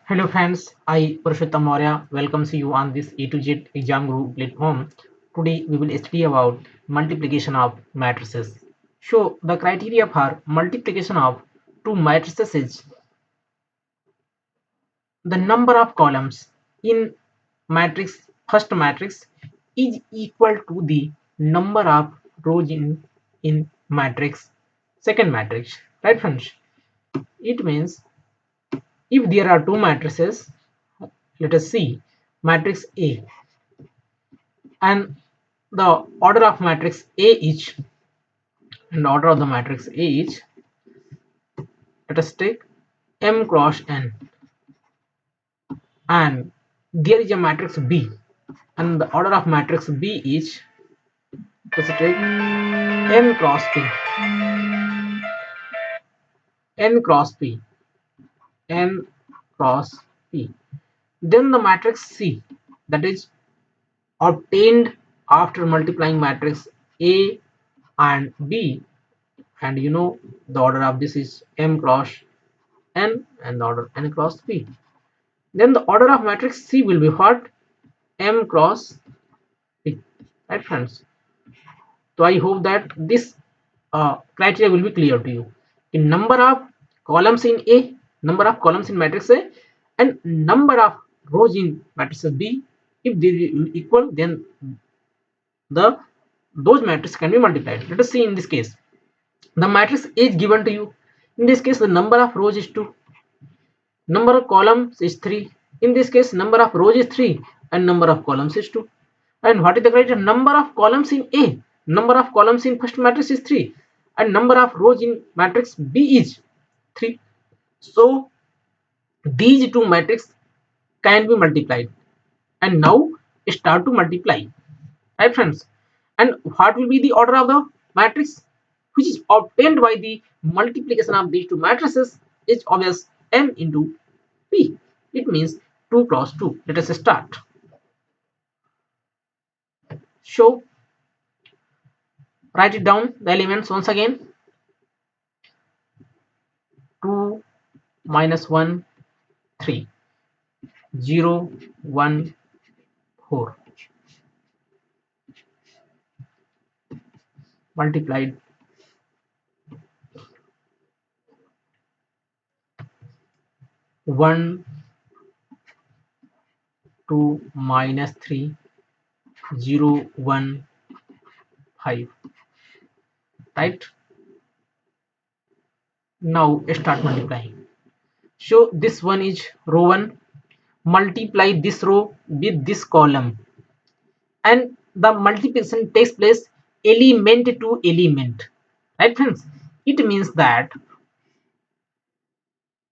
Hello friends, I Purushottam Maurya welcomes you on this A to Z exam group platform. Today we will study about multiplication of matrices. So the criteria for multiplication of two matrices is the number of columns in matrix first matrix is equal to the number of rows in matrix second matrix. Right friends? It means if there are two matrices, let us see matrix A and the order of matrix A each and the order of the matrix A each, let us take M cross N, and there is a matrix B and the order of matrix B each, let us take N cross P, N cross P, N cross P. Then the matrix C, that is obtained after multiplying matrix A and B, and you know the order of this is M cross N and the order N cross P. Then the order of matrix C will be what? M cross P. Right friends? So I hope that this criteria will be clear to you. In number of columns in A, number of columns in matrix A, and number of rows in matrix B, if they will equal, then the those matrices can be multiplied. Let us see in this case. The matrix A is given to you. In this case, the number of rows is 2, number of columns is 3. In this case, number of rows is 3 and number of columns is 2. And what is the criteria? Number of columns in A, number of columns in first matrix is 3 and number of rows in matrix B is 3. So these two matrices can be multiplied, and now start to multiply, right friends? And what will be the order of the matrix which is obtained by the multiplication of these two matrices is obvious, M into P. It means 2 cross 2. Let us start. So write it down the elements once again. 2 minus 1 3, 0 1 4 multiplied 1 2 minus 3, 0 1 5. Right? Now start multiplying. So this one is row 1. Multiply this row with this column, and the multiplication takes place element to element. Right friends? It means that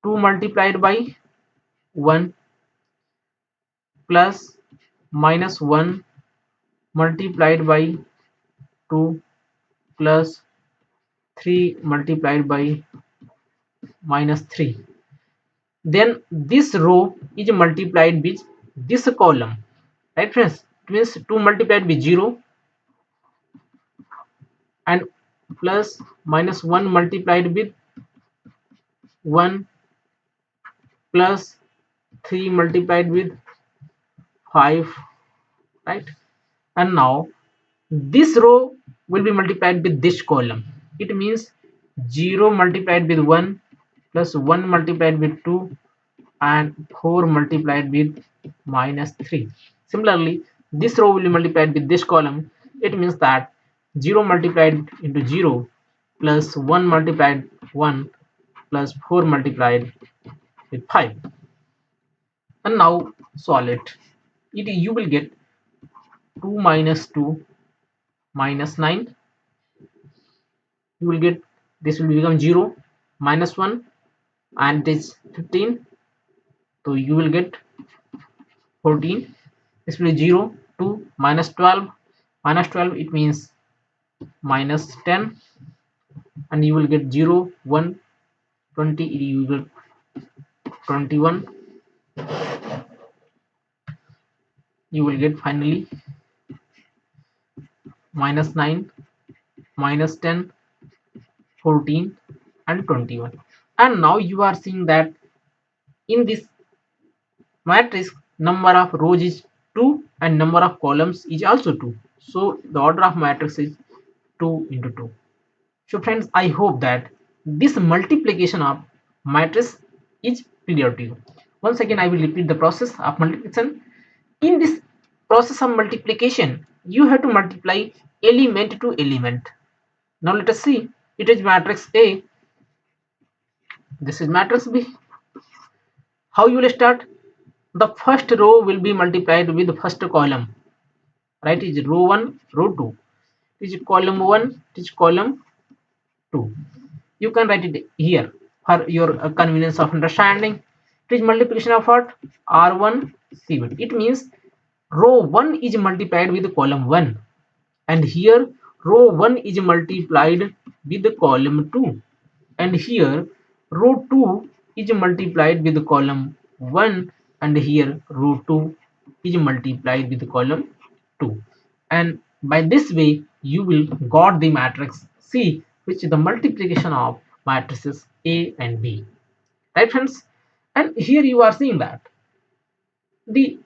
2 multiplied by 1 plus minus 1 multiplied by 2 plus 3 multiplied by minus 3. Then this row is multiplied with this column. Right friends? It means 2 multiplied with 0 and plus minus 1 multiplied with 1 plus 3 multiplied with 5, right? And now this row will be multiplied with this column. It means 0 multiplied with 1 plus 1 multiplied with 2 and 4 multiplied with minus 3. Similarly, this row will be multiplied with this column. It means that 0 multiplied into 0 plus 1 multiplied 1 plus 4 multiplied with 5. And now solve it. You will get 2 minus 2 minus 9. You will get, this will become 0 minus 1 and it is 15. So you will get 14. This will be 0 2 minus 12. Minus 12, it means minus 10, and you will get 0 1 20. You will get 21. You will get finally minus 9, minus 10, 14 and 21. And now you are seeing that in this matrix number of rows is 2 and number of columns is also 2, so the order of matrix is 2 into 2. So friends, I hope that this multiplication of matrix is clear to you. Once again I will repeat the process of multiplication. In this process of multiplication, you have to multiply element to element. Now let us see. It is matrix A, this is matrix B. How you will start? The first row will be multiplied with the first column, right? Is row 1, row 2. It is column 1, it is column 2. You can write it here for your convenience of understanding. It is multiplication of what? R1 C1. It means row 1 is multiplied with column 1, and here row 1 is multiplied with the column 2, and here row 2 is multiplied with the column 1, and here row 2 is multiplied with the column 2, and by this way you will got the matrix C, which is the multiplication of matrices A and B, right friends? And here you are seeing that the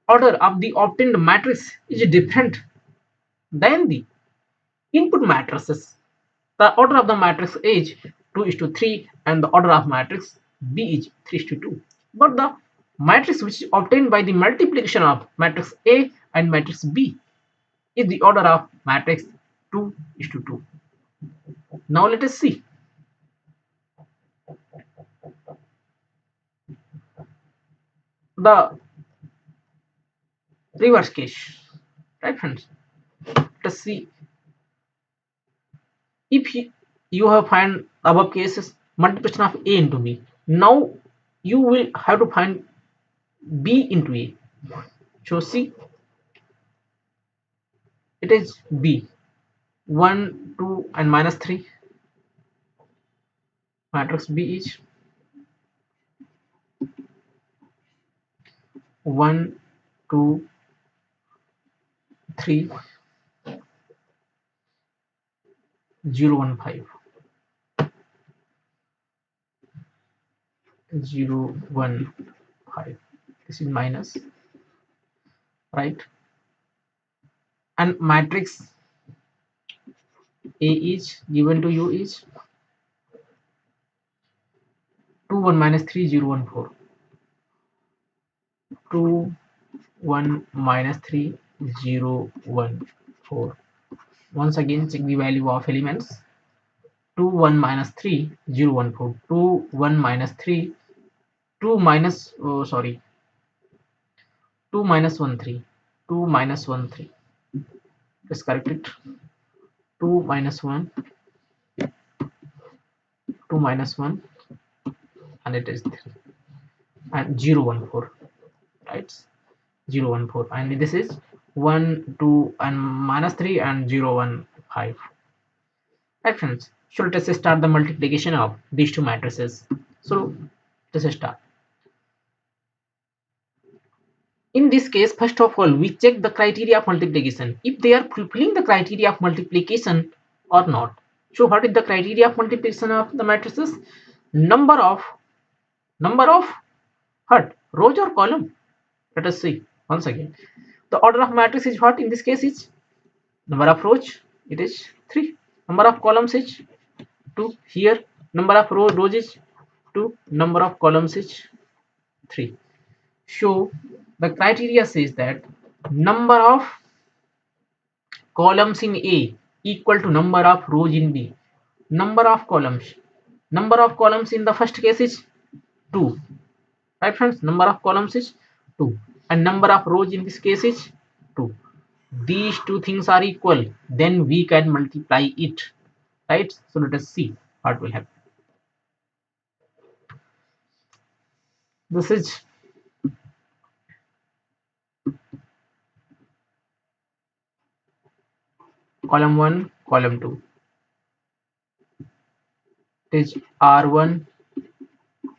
order of the obtained matrix is different than the input matrices. The order of the matrix is 2 is to 3 and the order of matrix B is 3 is to 2. But the matrix which is obtained by the multiplication of matrix A and matrix B is the order of matrix 2 is to 2. Now let us see the reverse case. Right friends? Let us see. If you have find above cases multiplication of A into B, now you will have to find B into A. So see, it is B 1, 2 and minus 3. Matrix B is 1, 2, 3, 0, 1, 5. 0, 1, 5. This is minus, right? And matrix A is given to you is 2, 1, minus 3, 0, 1, 4. 2, 1, minus 3, 0, 1, 4. Once again check the value of elements. 2, 1, minus 3, 0, 1, 4. 2, 1, minus 3, 2 minus, oh sorry, 2 minus 1, 3. 2 minus 1, 3. Let's correct it. 2 minus 1, 2 minus 1, and it is 3. And 0, 1, 4. Right? 0, 1, 4. And this is 1, 2, and minus 3, and 0, 1, 5. Right, friends? So let us start the multiplication of these two matrices. So let us start. In this case, first of all, we check the criteria of multiplication, if they are fulfilling the criteria of multiplication or not. So what is the criteria of multiplication of the matrices? Number of what? Rows or column? Let us see once again. The order of matrix is what? In this case is number of rows, it is 3. Number of columns is 2. Here number of rows is 2. Number of columns is 3. So the criteria says that number of columns in A equal to number of rows in B. Number of columns in the first case is 2, right friends? Number of columns is 2 and number of rows in this case is 2. These two things are equal, then we can multiply it, right? So let us see what will happen. This is column 1, column 2. It is R1,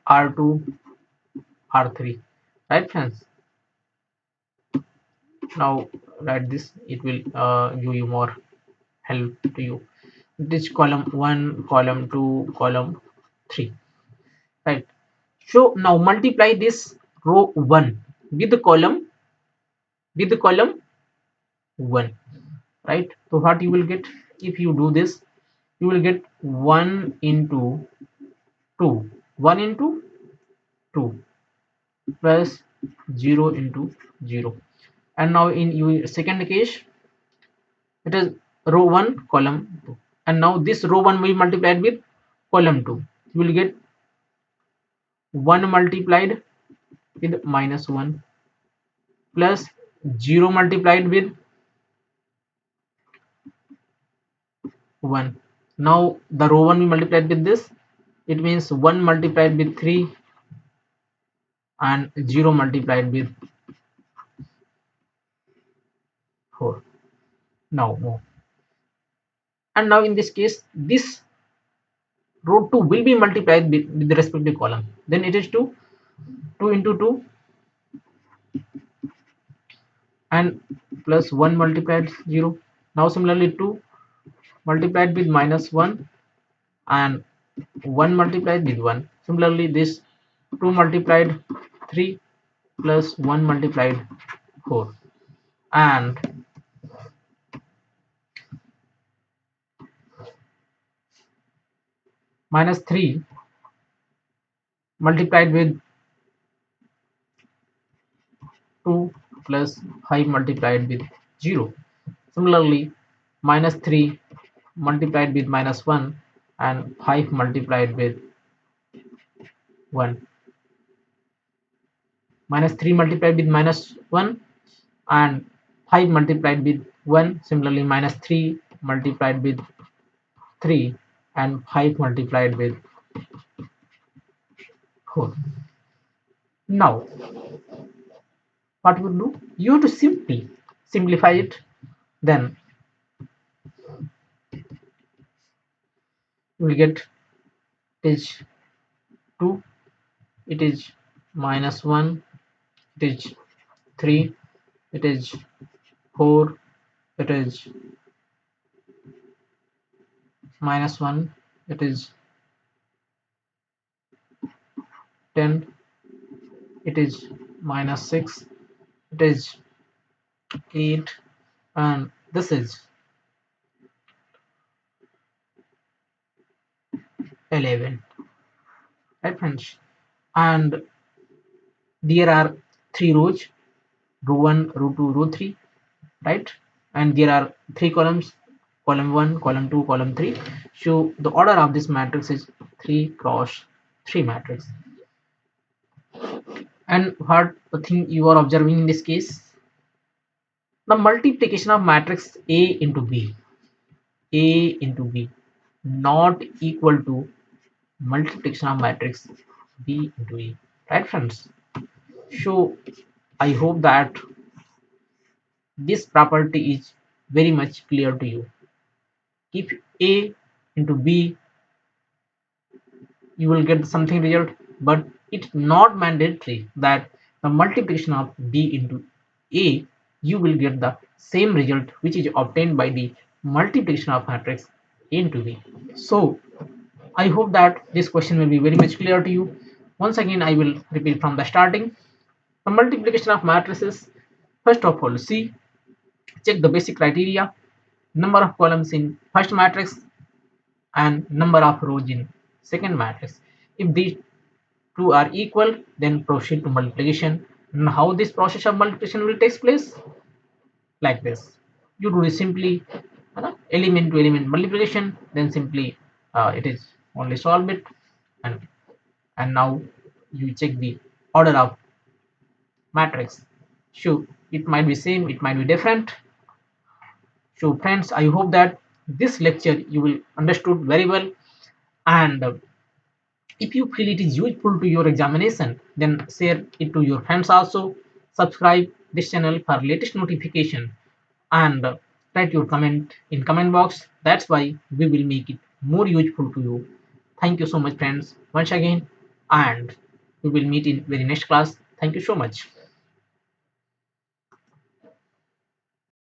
R2, R3, right friends? Now write this, it will give you more help to you. This column 1, column 2, column 3, right? So now multiply this row 1 with the column 1, right? So what you will get if you do this, you will get 1 into 2, 1 into 2 plus 0 into 0. And now in your second case, it is row 1 column 2, and now this row 1 will be multiplied with column 2. You will get 1 multiplied with minus 1 plus 0 multiplied with 1. Now the row 1 we multiplied with this, it means 1 multiplied with 3 and 0 multiplied with 4. Now more. And now in this case, this row 2 will be multiplied with the respective column. Then it is 2 into 2 and plus 1 multiplied 0. Now similarly 2 multiplied with minus 1 and 1 multiplied with 1. Similarly this 2 multiplied 3 plus 1 multiplied 4, and minus 3 multiplied with 2 plus 5 multiplied with 0. Similarly minus 3 multiplied with minus 1 and 5 multiplied with 1. Minus 3 multiplied with minus 1 and 5 multiplied with 1. Similarly minus 3 multiplied with 3 and 5 multiplied with 4. Now what you do, you have to simply simplify it. Then you will get it is 2, it is minus 1, it is 3, it is 4, it is minus 1, it is 10, it is minus 6, it is 8, and this is 11, right friends? And there are 3 rows, row 1, row 2, row 3, right? And there are 3 columns, column 1, column 2, column 3. So the order of this matrix is 3 cross 3 matrix. And what the thing you are observing in this case, the multiplication of matrix A into B not equal to multiplication of matrix B into A, right friends? So I hope that this property is very much clear to you. If A into B, you will get something result, but it's not mandatory that the multiplication of B into A, you will get the same result which is obtained by the multiplication of matrix A into B. So I hope that this question will be very much clear to you. Once again, I will repeat from the starting. The multiplication of matrices, first of all, see, check the basic criteria, number of columns in first matrix and number of rows in second matrix. If these two are equal, then proceed to multiplication. And how this process of multiplication will take place? Like this. You do this simply element to element multiplication, then simply it is only solve it, and now you check the order of matrix. So it might be same, it might be different. So friends, I hope that this lecture you will understood very well, and if you feel it is useful to your examination, then share it to your friends also. Subscribe this channel for latest notification, and write your comment in comment box. That's why we will make it more useful to you. Thank you so much friends once again, and we will meet in very next class. Thank you so much.